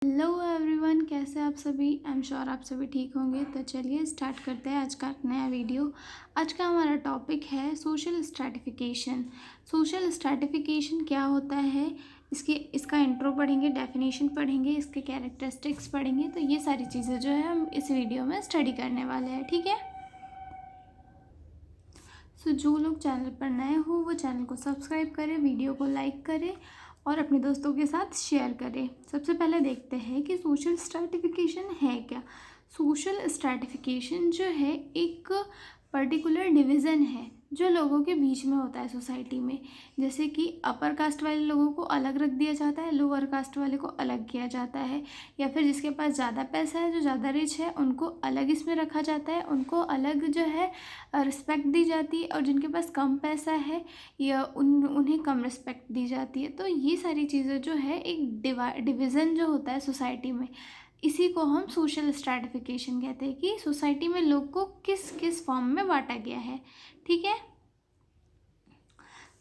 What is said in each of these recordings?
Hello everyone, कैसे आप सभी। आई एम श्योर आप सभी ठीक होंगे। तो चलिए स्टार्ट करते हैं आज का नया वीडियो। आज का हमारा टॉपिक है सोशल स्ट्रैटिफिकेशन। सोशल स्ट्रैटिफिकेशन क्या होता है, इसका इंट्रो पढ़ेंगे, डेफिनेशन पढ़ेंगे, इसके कैरेक्टरिस्टिक्स पढ़ेंगे। तो ये सारी चीज़ें जो है हम इस वीडियो में स्टडी करने वाले हैं, ठीक है। सो जो लोग चैनल पर नए हो वो चैनल को सब्सक्राइब करें, वीडियो को लाइक करें और अपने दोस्तों के साथ शेयर करें। सबसे पहले देखते हैं कि सोशल स्ट्रैटिफिकेशन है क्या। सोशल स्ट्रैटिफिकेशन जो है एक पर्टिकुलर डिवीज़न है जो लोगों के बीच में होता है सोसाइटी में। जैसे कि अपर कास्ट वाले लोगों को अलग रख दिया जाता है, लोअर कास्ट वाले को अलग किया जाता है, या फिर जिसके पास ज़्यादा पैसा है, जो ज़्यादा रिच है, उनको अलग इसमें रखा जाता है, उनको अलग जो है रिस्पेक्ट दी जाती है, और जिनके पास कम पैसा है या उन्हें कम रिस्पेक्ट दी जाती है। तो ये सारी चीज़ें जो है एक डिवीज़न जो होता है सोसाइटी में, इसी को हम सोशल स्ट्रैटिफिकेशन कहते हैं कि सोसाइटी में लोग को किस किस फॉर्म में बांटा गया है, ठीक है।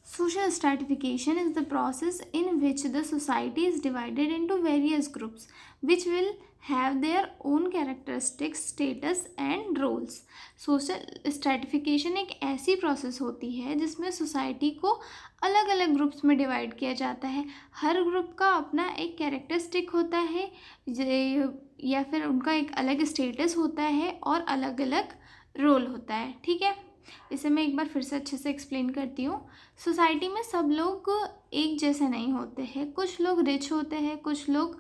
Social stratification is the process in which the society is divided into various groups which will have their own characteristics, status and roles. Social stratification एक ऐसी प्रोसेस होती है जिसमें सोसाइटी को अलग अलग ग्रुप्स में डिवाइड किया जाता है। हर ग्रुप का अपना एक कैरेक्टरिस्टिक होता है या फिर उनका एक अलग स्टेटस होता है और अलग अलग रोल होता है, ठीक है। इसे मैं एक बार फिर से अच्छे से एक्सप्लेन करती हूँ। सोसाइटी में सब लोग एक जैसे नहीं होते हैं। कुछ लोग रिच होते हैं, कुछ लोग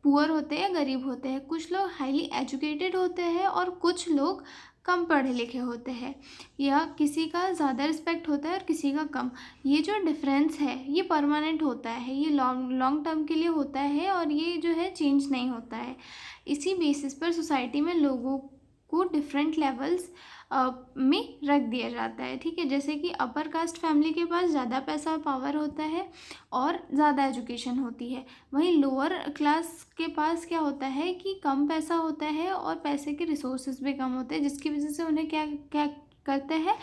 पुअर होते हैं, गरीब होते हैं, कुछ लोग हाईली एजुकेटेड होते हैं और कुछ लोग कम पढ़े लिखे होते हैं, या किसी का ज़्यादा रिस्पेक्ट होता है और किसी का कम। ये जो डिफरेंस है ये परमानेंट होता है, ये लॉन्ग टर्म के लिए होता है और ये जो है चेंज नहीं होता है। इसी बेसिस पर सोसाइटी में लोगों को डिफरेंट लेवल्स में रख दिया जाता है, ठीक है। जैसे कि अपर कास्ट फैमिली के पास ज़्यादा पैसा और पावर होता है और ज़्यादा एजुकेशन होती है। वहीं लोअर क्लास के पास क्या होता है कि कम पैसा होता है और पैसे के रिसोर्सेज भी कम होते हैं, जिसकी वजह से उन्हें क्या क्या करते हैं,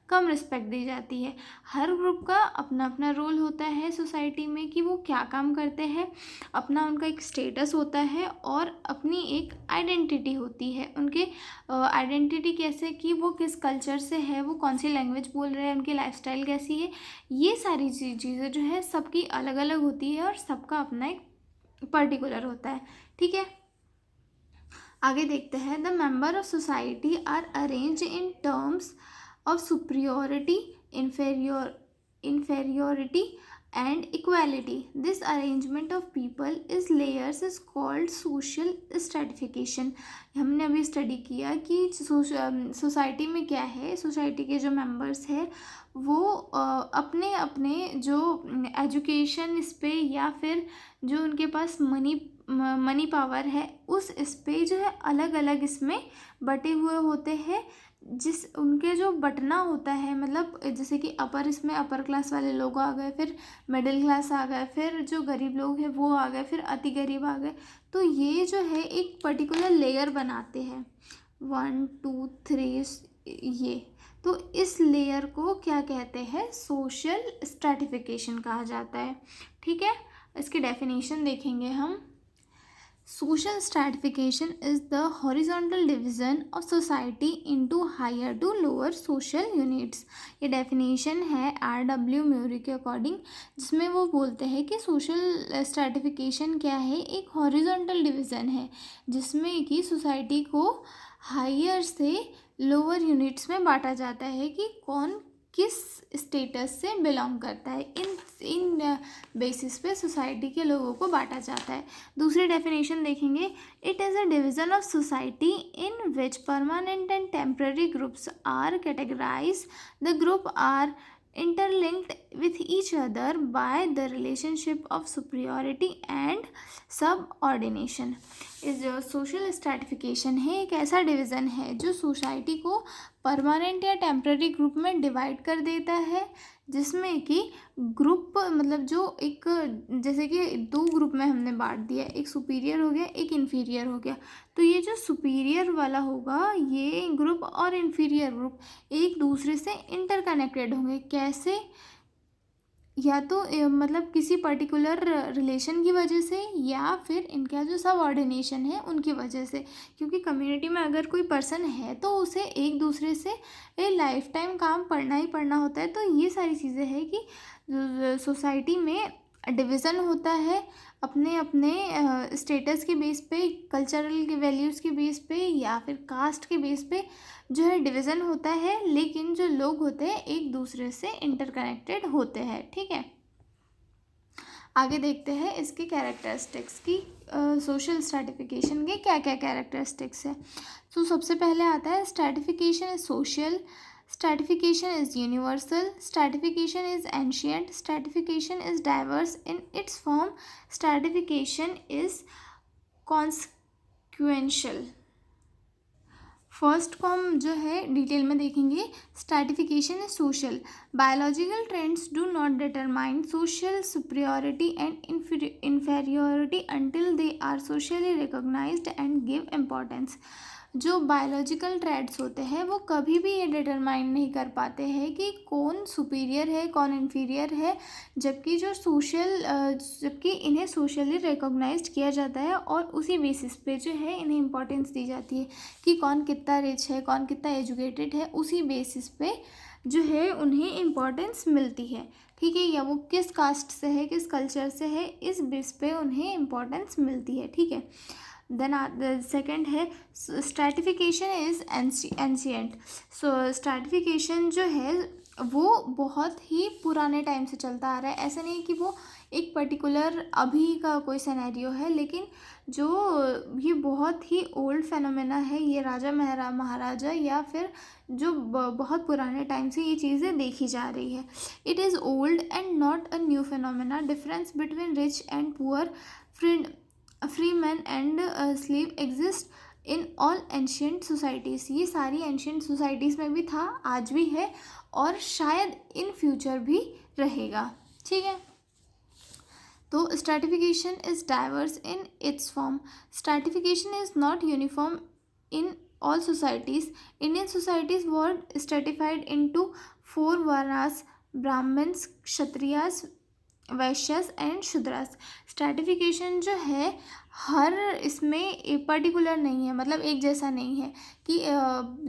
कम रिस्पेक्ट दी जाती है। हर ग्रुप का अपना अपना रोल होता है सोसाइटी में कि वो क्या काम करते हैं, अपना उनका एक स्टेटस होता है और अपनी एक आइडेंटिटी होती है। उनके आइडेंटिटी कैसे कि वो किस कल्चर से है, वो कौन सी लैंग्वेज बोल रहे हैं, उनकी लाइफस्टाइल कैसी है, ये सारी चीज़ें जो है सबकी अलग अलग होती है और सबका अपना एक पर्टिकुलर होता है, ठीक है। आगे देखते हैं। The member of society are arrange in terms of superiority, inferiority and equality. This arrangement of people is layers is called social stratification. हमने अभी स्टडी किया कि सोसाइटी में क्या है, सोसाइटी के जो मेंबर्स हैं वो अपने अपने जो एजुकेशन इस पे या फिर जो उनके पास मनी पावर है उस इस पे जो है अलग अलग इसमें बटे हुए होते हैं। जिस उनके जो बटना होता है, मतलब जैसे कि इसमें अपर क्लास वाले लोग आ गए, फिर मिडिल क्लास आ गए, फिर जो गरीब लोग हैं वो आ गए, फिर अति गरीब आ गए। तो ये जो है एक पर्टिकुलर लेयर बनाते हैं, 1 2 3 ये। तो इस लेयर को क्या कहते हैं, सोशल स्ट्रैटिफिकेशन कहा जाता है, ठीक है। इसकी डेफिनेशन देखेंगे हम। Social stratification is the horizontal division of society into higher to lower social units. ये डेफिनेशन है R.W. म्यूरी के अकॉर्डिंग, जिसमें वो बोलते हैं कि सोशल स्ट्रैटिफिकेशन क्या है, एक हॉरिजॉन्टल डिवीज़न है जिसमें कि सोसाइटी को हायर से लोअर यूनिट्स में बांटा जाता है कि कौन किस स्टेटस से बिलोंग करता है। इन बेसिस पे सोसाइटी के लोगों को बांटा जाता है। दूसरी डेफिनेशन देखेंगे। It is a division of society in which permanent and temporary groups are categorise. The group are interlinked with each other by the relationship of superiority and subordination. इस जो सोशल स्ट्रैटिफिकेशन है एक ऐसा division है जो society को permanent या temporary group में डिवाइड कर देता है, जिसमें कि ग्रुप मतलब जो एक जैसे कि 2 ग्रुप में हमने बांट दिया, एक सुपीरियर हो गया, एक इन्फीरियर हो गया। तो ये जो सुपीरियर वाला होगा, ये ग्रुप और इन्फीरियर ग्रुप एक दूसरे से इंटरकनेक्टेड होंगे। कैसे या तो मतलब किसी पर्टिकुलर रिलेशन की वजह से या फिर इनका जो सबऑर्डिनेशन है उनकी वजह से, क्योंकि कम्युनिटी में अगर कोई पर्सन है तो उसे एक दूसरे से लाइफ टाइम काम पढ़ना ही पढ़ना होता है। तो ये सारी चीज़ें हैं कि सोसाइटी में डिवीज़न होता है अपने अपने स्टेटस के बेस पे, कल्चरल के वैल्यूज़ के बेस पे या फिर कास्ट के बेस पे जो है डिवीज़न होता है, लेकिन जो लोग होते हैं एक दूसरे से इंटरकनेक्टेड होते हैं। ठीक है, आगे देखते हैं इसके कैरेक्टरिस्टिक्स की। सोशल स्ट्रैटिफिकेशन के क्या क्या कैरेक्टरिस्टिक्स है। तो सबसे पहले आता है stratification is social, stratification is universal, stratification is ancient, stratification is diverse in its form, stratification is consequential। First को हम जो है डिटेल में देखेंगे। Stratification is social, biological trends do not determine social superiority and inferiority until they are socially recognized and give importance। जो biological trades होते हैं वो कभी भी ये डिटरमाइन नहीं कर पाते हैं कि कौन सुपीरियर है कौन इन्फीरियर है, जबकि जो जबकि इन्हें सोशली रिकॉग्नाइज्ड किया जाता है और उसी बेसिस पे जो है इन्हें इम्पोर्टेंस दी जाती है कि कौन कितना रिच है कौन कितना एजुकेटेड है, उसी बेसिस पे जो है उन्हें इम्पोर्टेंस मिलती है। ठीक है, या वो किस कास्ट से है किस कल्चर से है, इस बेस पे उन्हें इम्पोर्टेंस मिलती है। ठीक है, देन सेकंड है stratification is ancient. So stratification जो है वो बहुत ही पुराने टाइम से चलता आ रहा है। ऐसा नहीं कि वो एक पर्टिकुलर अभी का कोई सिनेरियो है, लेकिन जो ये बहुत ही ओल्ड फेनोमेना है, ये राजा महाराजा या फिर जो बहुत पुराने टाइम से ये चीज़ें देखी जा रही है। It is old and not a new phenomena, difference between rich and poor, free man and sleeve exist in all ancient societies. ये सारी एंशियंट सोसाइटीज़ में भी था, आज भी है और शायद इन फ्यूचर भी रहेगा। ठीक है, तो stratification is diverse in its form, stratification is not uniform in all societies. Indian societies were stratified into 4 varnas: Brahmins, Kshatriyas, Vaishyas and Shudras. Stratification जो है हर इसमें पर्टिकुलर नहीं है, मतलब एक जैसा नहीं है कि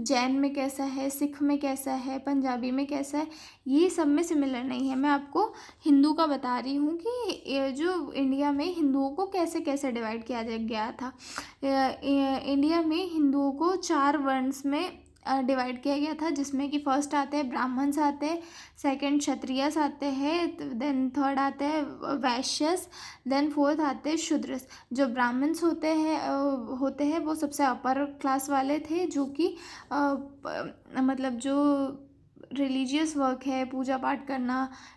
जैन में कैसा है, सिख में कैसा है, पंजाबी में कैसा है, ये सब में सिमिलर नहीं है। मैं आपको हिंदू का बता रही हूँ कि जो इंडिया में हिंदुओं को कैसे कैसे डिवाइड किया गया था। इंडिया में हिंदुओं को 4 वर्न्स में डिवाइड किया गया था, जिसमें कि फर्स्ट आते हैं ब्राह्मण्स आते हैं, सेकंड क्षत्रियस आते हैं, देन थर्ड आते हैं वैश्यस, देन फोर्थ आते हैं शूद्रस। जो ब्राह्मण्स होते हैं वो सबसे अपर क्लास वाले थे, जो कि मतलब जो रिलीजियस वर्क है, पूजा पाठ करना,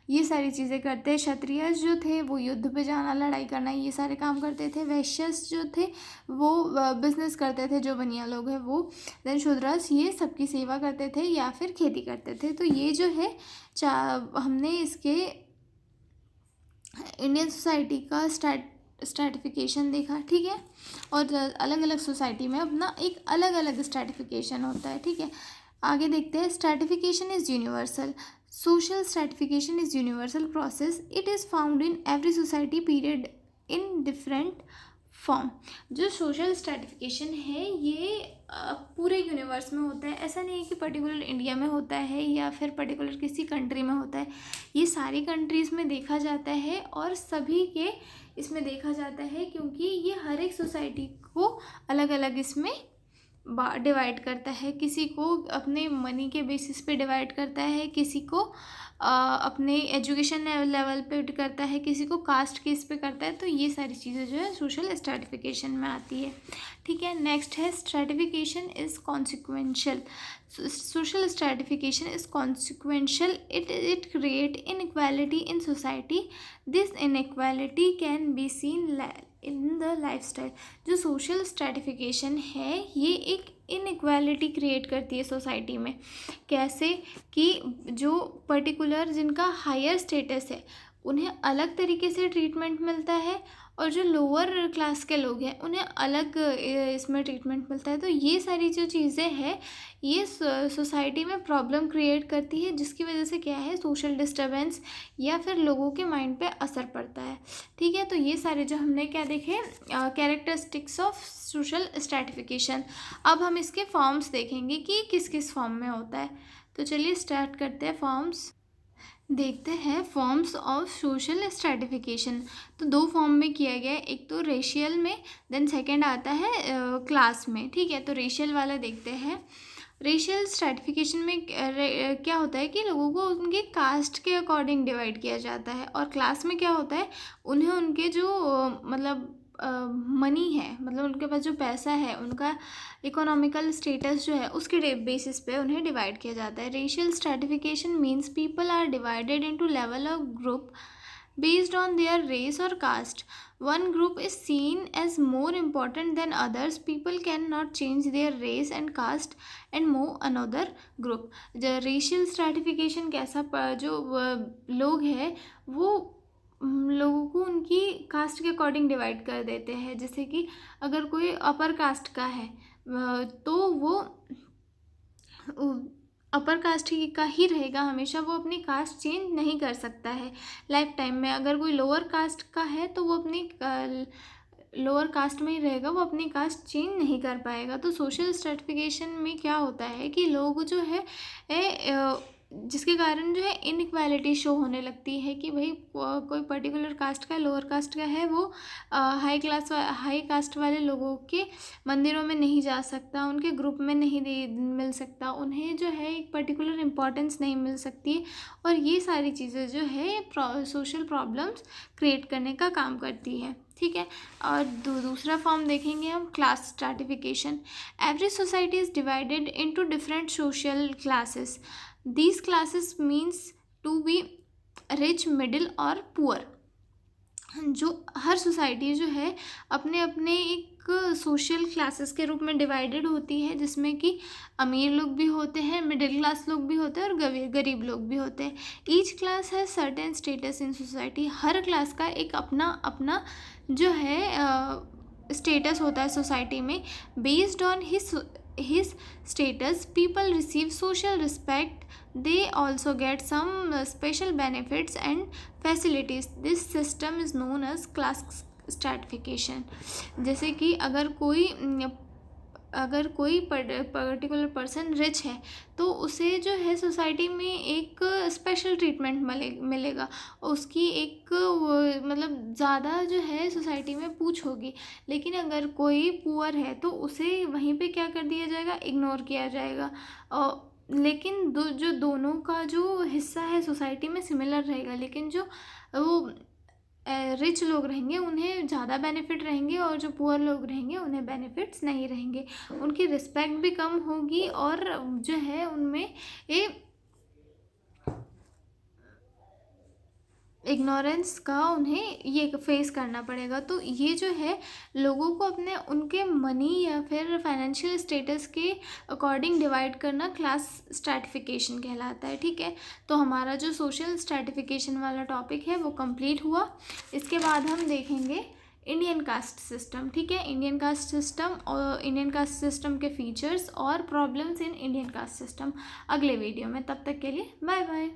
ये सारी चीज़ें करते हैं। क्षत्रियस जो थे वो युद्ध पे जाना, लड़ाई करना, ये सारे काम करते थे। वैश्यस जो थे वो बिजनेस करते थे, जो बनिया लोग हैं वो। देन शूद्रस ये सबकी सेवा करते थे या फिर खेती करते थे। तो ये जो है हमने इसके इंडियन सोसाइटी का स्ट्रैटिफिकेशन देखा। ठीक है, और अलग अलग सोसाइटी में अपना एक अलग अलग स्ट्रैटिफिकेशन होता है। ठीक है, आगे देखते हैं। Stratification is universal, social stratification is universal process, it is found in every society period in different form. जो सोशल स्ट्रैटिफिकेशन है ये पूरे यूनिवर्स में होता है, ऐसा नहीं है कि पर्टिकुलर इंडिया में होता है या फिर पर्टिकुलर किसी कंट्री में होता है, ये सारी कंट्रीज़ में देखा जाता है और सभी के इसमें देखा जाता है, क्योंकि ये हर एक सोसाइटी को अलग अलग इसमें डिवाइड करता है। किसी को अपने मनी के बेसिस पे डिवाइड करता है, किसी को अपने एजुकेशन लेवल पे करता है, किसी को कास्ट केस पे करता है। तो ये सारी चीज़ें जो है सोशल स्ट्रैटिफिकेशन में आती है। ठीक है, नेक्स्ट है stratification is consequential. Social stratification is consequential, it create inequality in society, this inequality can be seen in the lifestyle. जो सोशल स्ट्रैटिफिकेशन है ये एक इनइक्वालिटी क्रिएट करती है सोसाइटी में। कैसे कि जो पर्टिकुलर जिनका हायर स्टेटस है उन्हें अलग तरीके से ट्रीटमेंट मिलता है, और जो लोअर क्लास के लोग हैं उन्हें अलग इसमें ट्रीटमेंट मिलता है। तो ये सारी जो चीज़ें हैं ये सोसाइटी में प्रॉब्लम क्रिएट करती है, जिसकी वजह से क्या है, सोशल डिस्टर्बेंस या फिर लोगों के माइंड पे असर पड़ता है। ठीक है, तो ये सारे जो हमने क्या देखे, कैरेक्टरिस्टिक्स ऑफ सोशल स्ट्रैटिफिकेशन। अब हम इसके फॉर्म्स देखेंगे कि किस किस फॉर्म में होता है। तो चलिए स्टार्ट करते हैं फॉर्म्स। देखते हैं फॉर्म्स ऑफ सोशल स्ट्रैटिफिकेशन। तो दो फॉर्म में किया गया है, एक तो रेशियल में, देन सेकंड आता है क्लास में। ठीक है, तो रेशियल वाला देखते हैं। रेशियल स्ट्रैटिफिकेशन में क्या होता है कि लोगों को उनके कास्ट के अकॉर्डिंग डिवाइड किया जाता है, और क्लास में क्या होता है, उन्हें उनके जो मतलब मनी है, मतलब उनके पास जो पैसा है, उनका इकोनॉमिकल स्टेटस जो है उसके बेसिस पे उन्हें डिवाइड किया जाता है। Racial stratification means people are divided into level of group based on their race or caste. One group is seen as more important than others. People cannot change their race and caste and move another group. जो racial stratification कैसा जो लोग हैं वो लोगों को उनकी cast के अकॉर्डिंग डिवाइड कर देते हैं। जैसे कि अगर कोई अपर कास्ट का है तो वो अपर कास्ट का ही रहेगा हमेशा, वो अपनी कास्ट चेंज नहीं कर सकता है लाइफ टाइम में। अगर कोई लोअर कास्ट का है तो वो अपनी लोअर कास्ट में ही रहेगा, वो अपनी कास्ट चेंज नहीं कर पाएगा। तो सोशल स्ट्रैटिफिकेशन में क्या होता है कि लोग जो है जिसके कारण जो है इनइक्वालिटी शो होने लगती है कि भाई कोई पर्टिकुलर कास्ट का, लोअर कास्ट का है, वो हाई कास्ट वाले लोगों के मंदिरों में नहीं जा सकता, उनके ग्रुप में नहीं मिल सकता, उन्हें जो है एक पर्टिकुलर इम्पोर्टेंस नहीं मिल सकती। और ये सारी चीज़ें जो है सोशल प्रॉब्लम्स क्रिएट करने का काम करती है। ठीक है, और दूसरा फॉर्म देखेंगे हम, class stratification. Every society is divided into different social classes. These classes means to be rich, middle और poor। जो हर सोसाइटी जो है अपने अपने एक सोशल क्लासेस के रूप में डिवाइडेड होती है, जिसमें कि अमीर लोग भी होते हैं, मिडिल क्लास लोग भी होते हैं और गरीब लोग भी होते हैं। ईच क्लास है certain status in society. Her class का एक अपना अपना जो है स्टेटस होता है सोसाइटी में। Based on his status, people receive social respect. They also get some special benefits and facilities. This system is known as class stratification। जैसे कि अगर कोई पर्टिकुलर पर्सन रिच है तो उसे जो है सोसाइटी में एक स्पेशल ट्रीटमेंट मिलेगा, उसकी एक मतलब ज़्यादा जो है सोसाइटी में पूछ होगी। लेकिन अगर कोई पुअर है तो उसे वहीं पे क्या कर दिया जाएगा, इग्नोर किया जाएगा। लेकिन जो दोनों का जो हिस्सा है सोसाइटी में सिमिलर रहेगा, लेकिन जो वो रिच लोग रहेंगे उन्हें ज़्यादा बेनिफिट रहेंगे और जो पुअर लोग रहेंगे उन्हें बेनिफिट्स नहीं रहेंगे। उनकी रिस्पेक्ट भी कम होगी और जो है उनमें इग्नोरेंस का उन्हें ये फेस करना पड़ेगा। तो ये जो है लोगों को अपने उनके मनी या फिर फाइनेंशियल स्टेटस के अकॉर्डिंग डिवाइड करना क्लास स्ट्रैटिफिकेशन कहलाता है। ठीक है, तो हमारा जो सोशल स्ट्रैटिफिकेशन वाला टॉपिक है वो कंप्लीट हुआ। इसके बाद हम देखेंगे इंडियन कास्ट सिस्टम। ठीक है, इंडियन कास्ट सिस्टम और इंडियन कास्ट सिस्टम के फीचर्स और problems in Indian caste system अगले वीडियो में। तब तक के लिए बाय बाय।